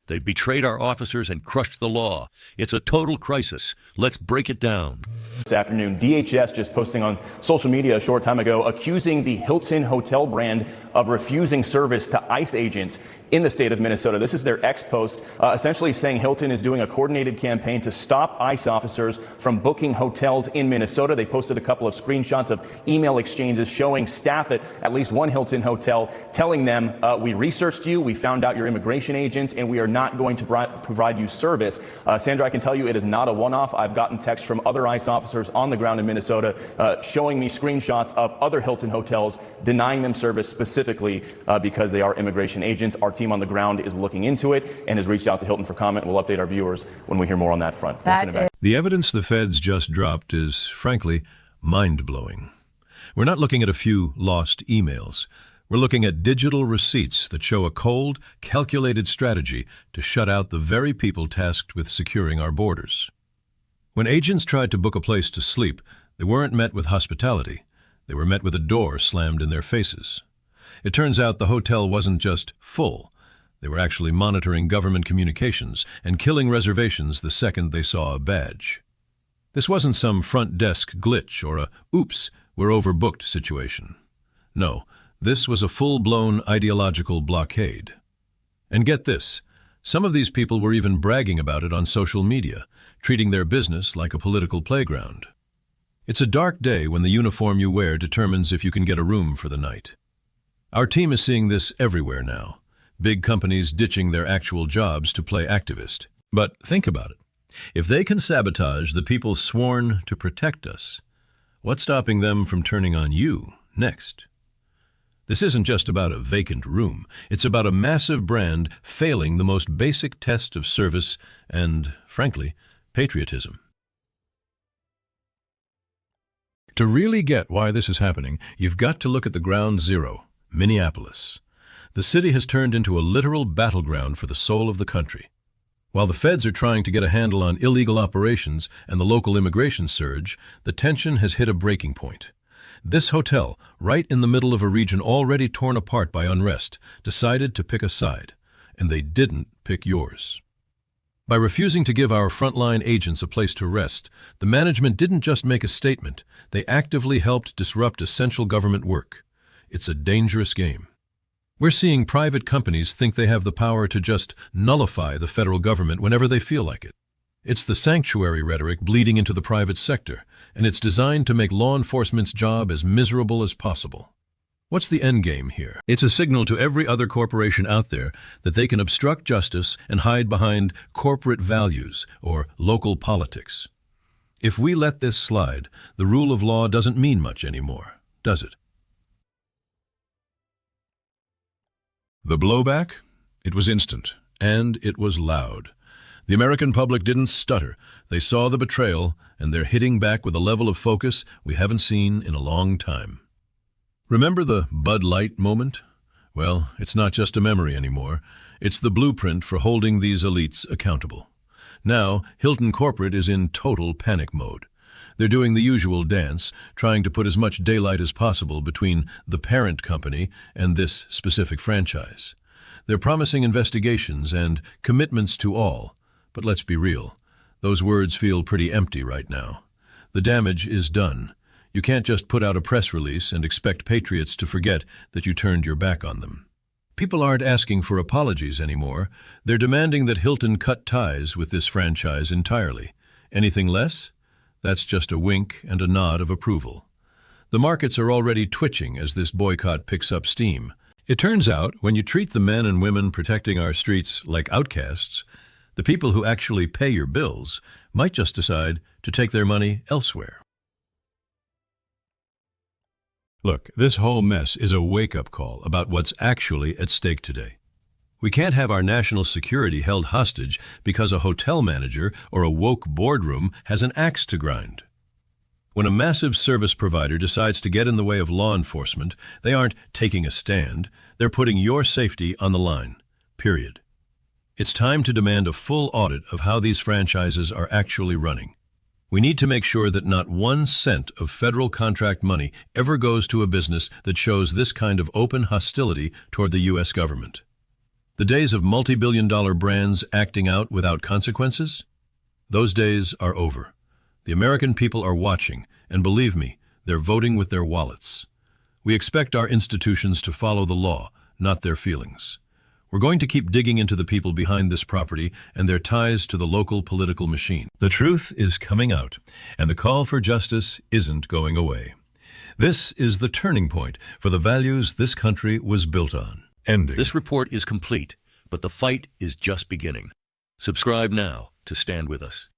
They've betrayed our officers and crushed the law. It's a total crisis. Let's break it down. This afternoon, DHS just posting on social media a short time ago, accusing the Hilton hotel brand of refusing service to ICE agents in the state of Minnesota. This is their X post, essentially saying Hilton is doing a coordinated campaign to stop ICE officers from booking hotels in Minnesota. They posted a couple of screenshots of email exchanges showing staff at least one Hilton hotel telling them, we researched you, we found out you're immigration agents, and we are not going to provide you service. Sandra, I can tell you it is not a one-off. I've gotten texts from other ICE officers on the ground in Minnesota showing me screenshots of other Hilton hotels denying them service specifically because they are immigration agents. Our team on the ground is looking into it and has reached out to Hilton for comment. We'll update our viewers when we hear more on that front. The evidence the feds just dropped is, frankly, mind-blowing. We're not looking at a few lost emails. We're looking at digital receipts that show a cold, calculated strategy to shut out the very people tasked with securing our borders. When agents tried to book a place to sleep, they weren't met with hospitality. They were met with a door slammed in their faces. It turns out the hotel wasn't just full. They were actually monitoring government communications and killing reservations the second they saw a badge. This wasn't some front desk glitch or a oops, we're overbooked situation. No, this was a full-blown ideological blockade. And get this, some of these people were even bragging about it on social media, treating their business like a political playground. It's a dark day when the uniform you wear determines if you can get a room for the night. Our team is seeing this everywhere now, big companies ditching their actual jobs to play activist. But think about it. If they can sabotage the people sworn to protect us, what's stopping them from turning on you next? This isn't just about a vacant room. It's about a massive brand failing the most basic test of service and, frankly, patriotism. To really get why this is happening, you've got to look at the ground zero, Minneapolis. The city has turned into a literal battleground for the soul of the country. While the feds are trying to get a handle on illegal operations and the local immigration surge, the tension has hit a breaking point. This hotel, right in the middle of a region already torn apart by unrest, decided to pick a side, and they didn't pick yours. By refusing to give our frontline agents a place to rest, the management didn't just make a statement, they actively helped disrupt essential government work. It's a dangerous game. We're seeing private companies think they have the power to just nullify the federal government whenever they feel like it. It's the sanctuary rhetoric bleeding into the private sector, and it's designed to make law enforcement's job as miserable as possible. What's the end game here? It's a signal to every other corporation out there that they can obstruct justice and hide behind corporate values or local politics. If we let this slide, the rule of law doesn't mean much anymore, does it? The blowback? It was instant, and it was loud. The American public didn't stutter. They saw the betrayal, and they're hitting back with a level of focus we haven't seen in a long time. Remember the Bud Light moment? Well, it's not just a memory anymore. It's the blueprint for holding these elites accountable. Now, Hilton Corporate is in total panic mode. They're doing the usual dance, trying to put as much daylight as possible between the parent company and this specific franchise. They're promising investigations and commitments to all, but let's be real. Those words feel pretty empty right now. The damage is done. You can't just put out a press release and expect patriots to forget that you turned your back on them. People aren't asking for apologies anymore. They're demanding that Hilton cut ties with this franchise entirely. Anything less? That's just a wink and a nod of approval. The markets are already twitching as this boycott picks up steam. It turns out, when you treat the men and women protecting our streets like outcasts, the people who actually pay your bills might just decide to take their money elsewhere. Look, this whole mess is a wake-up call about what's actually at stake today. We can't have our national security held hostage because a hotel manager or a woke boardroom has an axe to grind. When a massive service provider decides to get in the way of law enforcement, they aren't taking a stand, they're putting your safety on the line, period. It's time to demand a full audit of how these franchises are actually running. We need to make sure that not 1 cent of federal contract money ever goes to a business that shows this kind of open hostility toward the U.S. government. The days of multi-billion-dollar brands acting out without consequences? Those days are over. The American people are watching, and believe me, they're voting with their wallets. We expect our institutions to follow the law, not their feelings. We're going to keep digging into the people behind this property and their ties to the local political machine. The truth is coming out, and the call for justice isn't going away. This is the turning point for the values this country was built on. Ending. This report is complete, but the fight is just beginning. Subscribe now to stand with us.